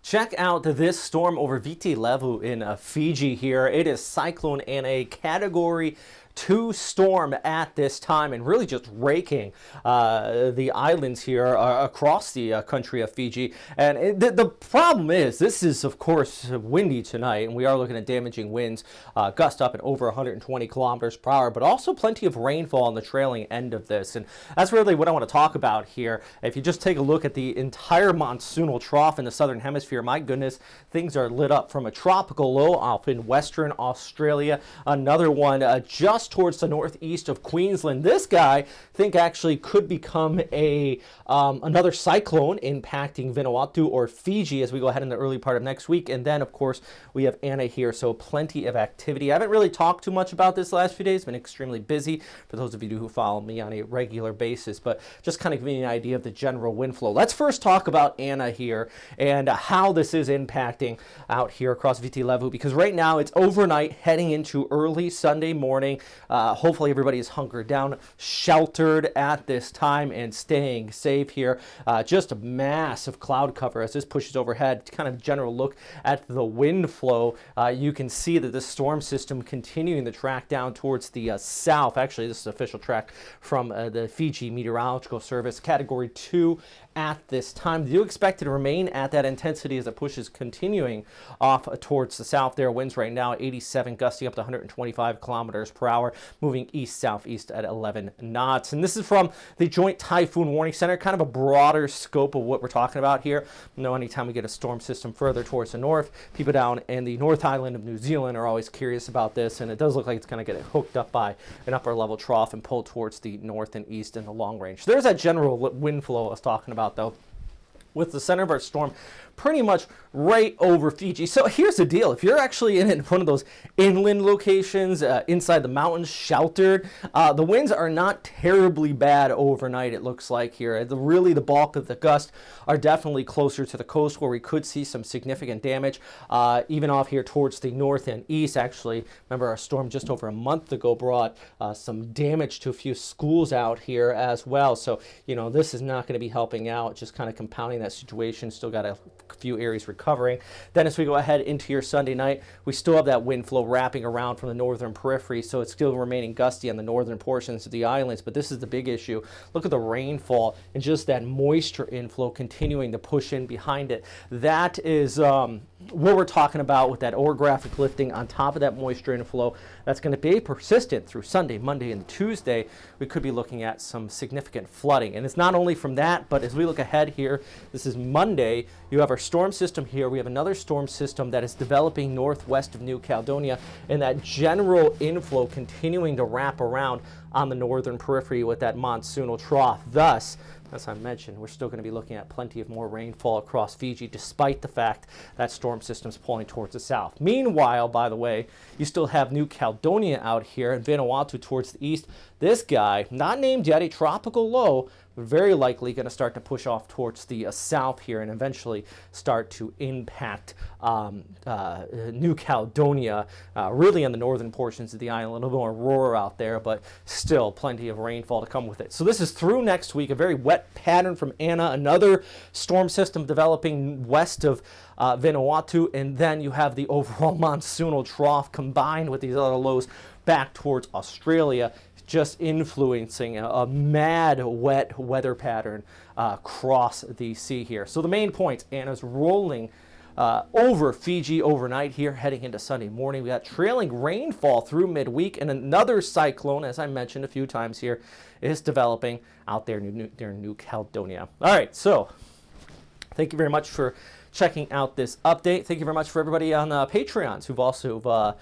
Check out this storm over Viti Levu in Fiji here. It is Cyclone Ana, Category 2 storm at this time, and really just raking the islands here across the country of Fiji. And the problem is, this is of course windy tonight, and we are looking at damaging winds, gust up at over 120 kilometers per hour, but also plenty of rainfall on the trailing end of this. And that's really what I want to talk about here. If you just take a look at the entire monsoonal trough in the southern hemisphere, my goodness, things are lit up from a tropical low off in Western Australia, another one just towards the northeast of Queensland. This guy, I think, actually could become another cyclone impacting Vanuatu or Fiji as we go ahead in the early part of next week. And then, of course, we have Ana here, so plenty of activity. I haven't really talked too much about this last few days. Been extremely busy for those of you who follow me on a regular basis, but just kind of giving you an idea of the general wind flow. Let's first talk about Ana here and how this is impacting out here across Viti Levu, because right now it's overnight heading into early Sunday morning. Hopefully everybody is hunkered down, sheltered at this time, and staying safe here. Just a massive cloud cover as this pushes overhead. Kind of general look at the wind flow. You can see that the storm system continuing the track down towards the south. Actually, this is an official track from the Fiji Meteorological Service, Category 2 at this time. They do expect it to remain at that intensity as it pushes continuing off towards the south there. Winds right now at 87, gusting up to 125 kilometers per hour, moving east-southeast at 11 knots. And this is from the Joint Typhoon Warning Center, kind of a broader scope of what we're talking about here. You know, anytime we get a storm system further towards the north, people down in the North Island of New Zealand are always curious about this, and it does look like it's going to get hooked up by an upper level trough and pulled towards the north and east in the long range. There's that general wind flow I was talking about, though, with the center of our storm pretty much right over Fiji. So here's the deal. If you're actually in one of those inland locations, inside the mountains, sheltered, the winds are not terribly bad overnight, it looks like here. Really, the bulk of the gusts are definitely closer to the coast, where we could see some significant damage, even off here towards the north and east. Actually, remember our storm just over a month ago brought some damage to a few schools out here as well. So, you know, this is not going to be helping out, just kind of compounding that situation. Still got a few areas recovering. Then as we go ahead into your Sunday night, we still have that wind flow wrapping around from the northern periphery, so it's still remaining gusty on the northern portions of the islands. But this is the big issue. Look at the rainfall and just that moisture inflow continuing to push in behind it. That is what we're talking about with that orographic lifting on top of that moisture inflow. That's going to be persistent through Sunday, Monday, and Tuesday. We could be looking at some significant flooding. And it's not only from that, but as we look ahead here, this is Monday, you have our storm system here. We have another storm system that is developing northwest of New Caledonia, and that general inflow continuing to wrap around on the northern periphery with that monsoonal trough. Thus, as I mentioned, we're still going to be looking at plenty of more rainfall across Fiji, despite the fact that storm system's pulling towards the south. Meanwhile, by the way, you still have New Caledonia out here and Vanuatu towards the east. This guy, not named yet, a tropical low, but very likely going to start to push off towards the south here and eventually start to impact New Caledonia, really on the northern portions of the island. A little bit more aurora out there, but still plenty of rainfall to come with it. So this is through next week, a very wet pattern from Ana, another storm system developing west of Vanuatu, and then you have the overall monsoonal trough combined with these other lows back towards Australia, just influencing a mad wet weather pattern across the sea here. So the main point, Ana's rolling over Fiji overnight here, heading into Sunday morning. We got trailing rainfall through midweek, and another cyclone, as I mentioned a few times here, is developing out there near New Caledonia. All right, so thank you very much for checking out this update. Thank you very much for everybody on Patreons who've also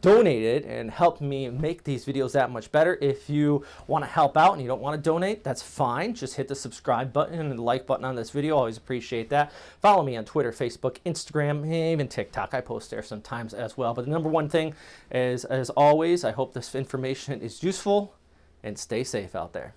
donated and helped me make these videos that much better. If you want to help out and you don't want to donate, that's fine. Just hit the subscribe button and the like button on this video. Always appreciate that. Follow me on Twitter, Facebook, Instagram, even TikTok. I post there sometimes as well. But the number one thing is, as always, I hope this information is useful, and stay safe out there.